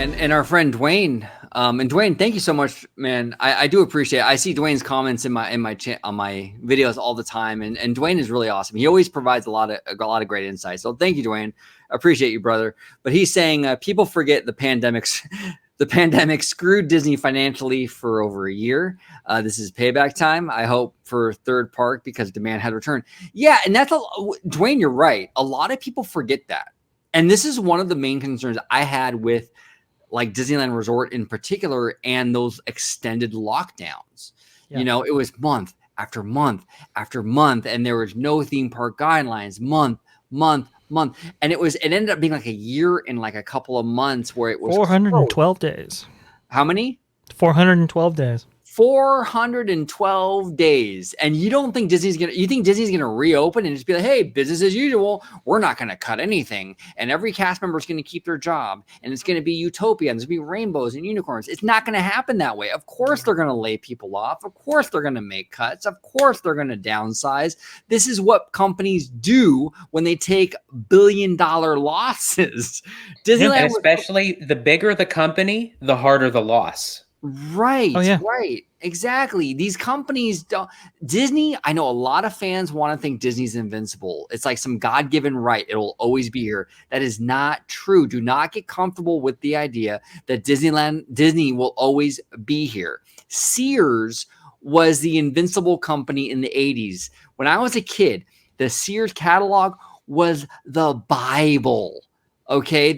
and our friend Dwayne. And Dwayne, thank you so much, man. I do appreciate it. I see Dwayne's comments on my videos all the time, and Dwayne is really awesome. He always provides a lot of great insights. So thank you, Dwayne. I appreciate you, brother. But he's saying people forget the pandemics. The pandemic screwed Disney financially for over a year. This is payback time, I hope, for third park because demand had returned. Yeah, and Dwayne, you're right. A lot of people forget that. And this is one of the main concerns I had with like Disneyland Resort in particular and those extended lockdowns. Yeah. You know, it was month after month after month, and there was no theme park guidelines, month. And it ended up being like a year and like a couple of months where it was 412 days. How many? 412 days. 412 days. And you think Disney's gonna reopen and just be like, hey, business as usual, we're not gonna cut anything, and every cast member is gonna keep their job, and it's gonna be utopia, and there's gonna be rainbows and unicorns. It's not gonna happen that way. Of course they're gonna lay people off, of course they're gonna make cuts, of course they're gonna downsize. This is what companies do when they take billion-dollar losses. Disneyland, and especially the bigger the company, the harder the loss. Right. Oh, yeah. Right. Exactly. These companies don't. Disney, I know a lot of fans want to think Disney's invincible. It's like some God-given right. It'll always be here. That is not true. Do not get comfortable with the idea that Disney will always be here. Sears was the invincible company in the 80s. When I was a kid, the Sears catalog was the Bible. Okay,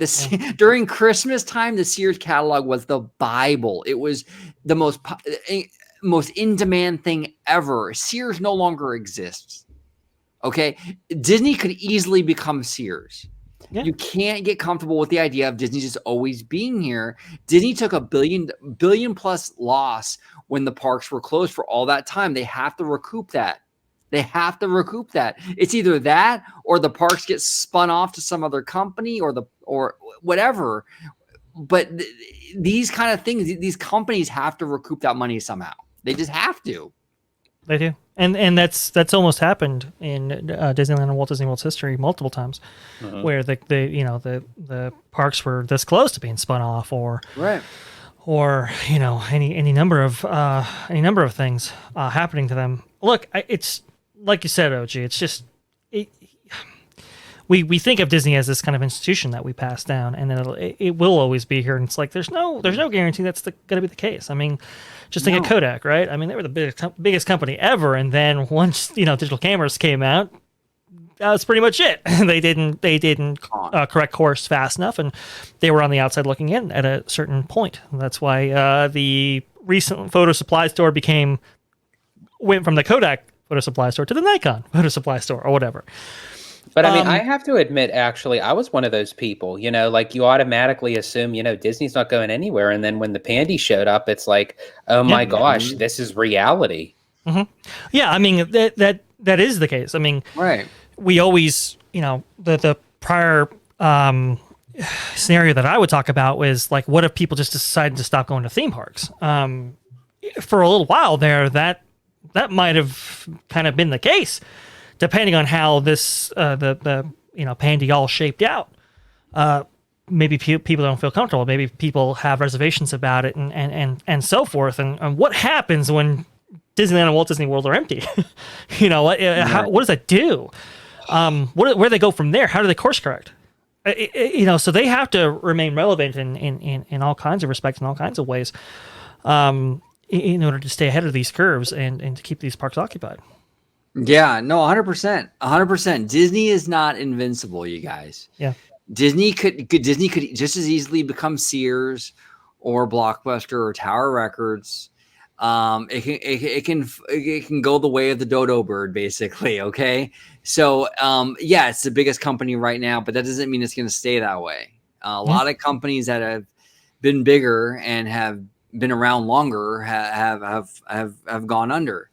during Christmas time, the Sears catalog was the Bible. It was the most in-demand thing ever. Sears no longer exists. Okay, Disney could easily become Sears. Yeah. You can't get comfortable with the idea of Disney just always being here. Disney took a billion plus loss when the parks were closed for all that time. They have to recoup that. It's either that or the parks get spun off to some other company or whatever. But these kind of things, these companies have to recoup that money somehow. They just have to. They do. And that's almost happened in Disneyland and Walt Disney World's history multiple times, where the parks were this close to being spun off or any number of things happening to them. Look, it's like you said, OG, it's just we think of Disney as this kind of institution that we pass down, and then it will always be here. And it's like there's no guarantee that's going to be the case. I mean, just think of Kodak, right? I mean, they were the biggest company ever, and then once digital cameras came out, that's pretty much it. They didn't correct course fast enough, and they were on the outside looking in at a certain point. And that's why the recent photo supply store went from the Kodak photo supply store to the Nikon photo supply store or whatever. But I mean, I have to admit, actually, I was one of those people, like you automatically assume, Disney's not going anywhere. And then when the Pandy showed up, it's like, oh my gosh, this is reality. Mm-hmm. Yeah. I mean, that is the case. I mean, right. We always, the prior scenario that I would talk about was like, what if people just decided to stop going to theme parks? For a little while there, that might have kind of been the case, depending on how this the Pandy all shaped out. Maybe people don't feel comfortable. Maybe people have reservations about it, and so forth. And what happens when Disneyland and Walt Disney World are empty? What does that do? Where do they go from there? How do they course correct? So they have to remain relevant in all kinds of respects, in all kinds of ways, in order to stay ahead of these curves and to keep these parks occupied. Yeah, no, 100%. 100%. Disney is not invincible, you guys. Yeah. Disney could just as easily become Sears or Blockbuster or Tower Records. It can go the way of the dodo bird, basically. Okay. So, it's the biggest company right now, but that doesn't mean it's going to stay that way. A lot of companies that have been bigger and have been around longer have gone under.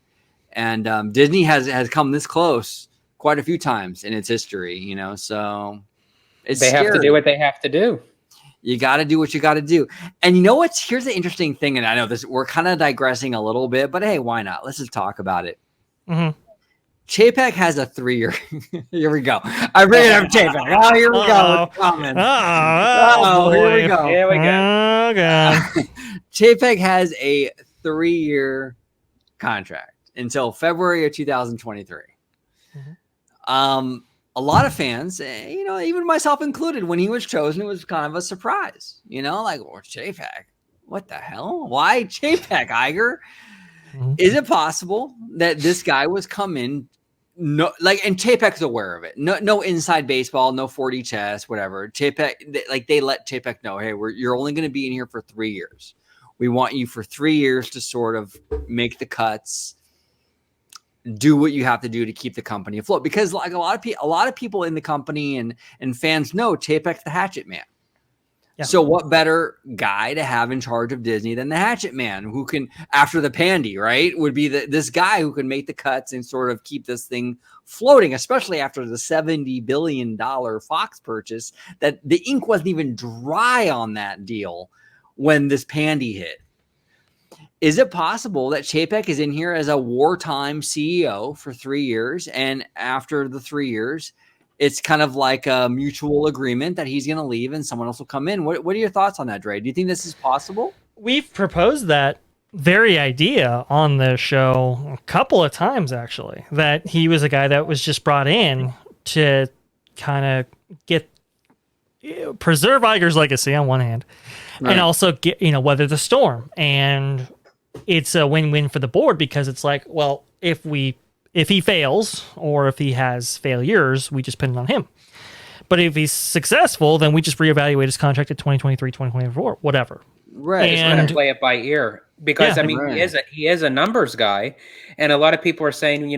And Disney has come this close quite a few times in its history, so it's scary. Have to do what they have to do. You got to do what you got to do. And here's the interesting thing, and I know we're kind of digressing a little bit, but hey, why not? Let's just talk about it. Mm-hmm. Chapek has a 3-year. Here we go. I bring it up, Chapek. Oh, here we go. Oh, here we go. Here we go. Oh, God. Chapek has a 3-year contract until February of 2023. A lot of fans, even myself included, when he was chosen, it was kind of a surprise. Like, Chapek, what the hell? Why Chapek, Iger? Is it possible that this guy was coming? No, and Chapek's aware of it. No inside baseball, no 4D chess, whatever. Chapek, they let Chapek know, hey, you're only going to be in here for 3 years. We want you for 3 years to sort of make the cuts, do what you have to do to keep the company afloat. Because like a lot of people in the company and fans know Chapek's the hatchet man. Yeah. So what better guy to have in charge of Disney than the hatchet man, who can, after the pandy, right, would be this guy who can make the cuts and sort of keep this thing floating, especially after the $70 billion Fox purchase, that the ink wasn't even dry on that deal when this pandy hit. Is it possible that Chapek is in here as a wartime CEO for 3 years, and after the 3 years, it's kind of like a mutual agreement that he's going to leave and someone else will come in? What are your thoughts on that, Dre? Do you think this is possible? We've proposed that very idea on the show a couple of times, actually, that he was a guy that was just brought in to kind of preserve Iger's legacy on one hand, right, and also weather the storm. And it's a win-win for the board, because it's like, well, if he fails or if he has failures, we just pin it on him. But if he's successful, then we just reevaluate his contract at 2023, 2024, whatever. Right. And play it by ear, because he is a numbers guy. And a lot of people are saying,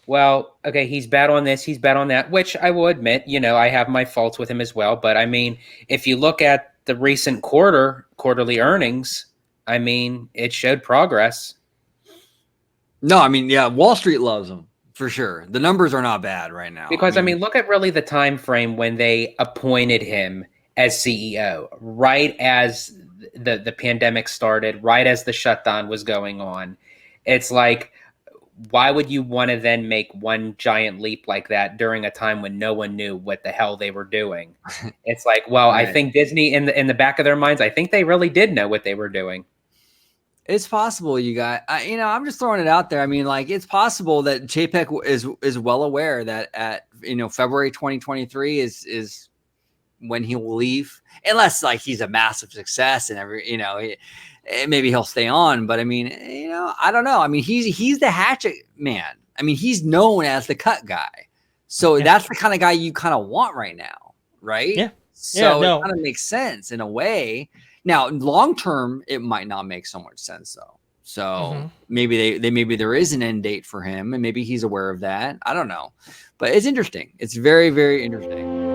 well, okay, he's bad on this, he's bad on that, which I will admit, I have my faults with him as well. But I mean, if you look at the recent quarterly earnings, I mean, it showed progress. No, I mean, yeah, Wall Street loves him for sure. The numbers are not bad right now. Because I mean, look at really the time frame when they appointed him as CEO, right as the pandemic started, right as the shutdown was going on. It's like, why would you want to then make one giant leap like that during a time when no one knew what the hell they were doing? It's like, well, right. I think Disney, in the back of their minds, I think they really did know what they were doing. It's possible, you guys. I'm just throwing it out there. I mean, like, it's possible that Chapek is well aware that at February 2023 is when he will leave, unless like he's a massive success and maybe he'll stay on. But I mean, I don't know. I mean, he's the hatchet man. I mean, he's known as the cut guy, so that's the kind of guy you kind of want right now, right? Yeah. So it kind of makes sense in a way. Now, long term, it might not make so much sense, though. So maybe maybe there is an end date for him, and maybe he's aware of that. I don't know, but it's interesting. It's very, very interesting.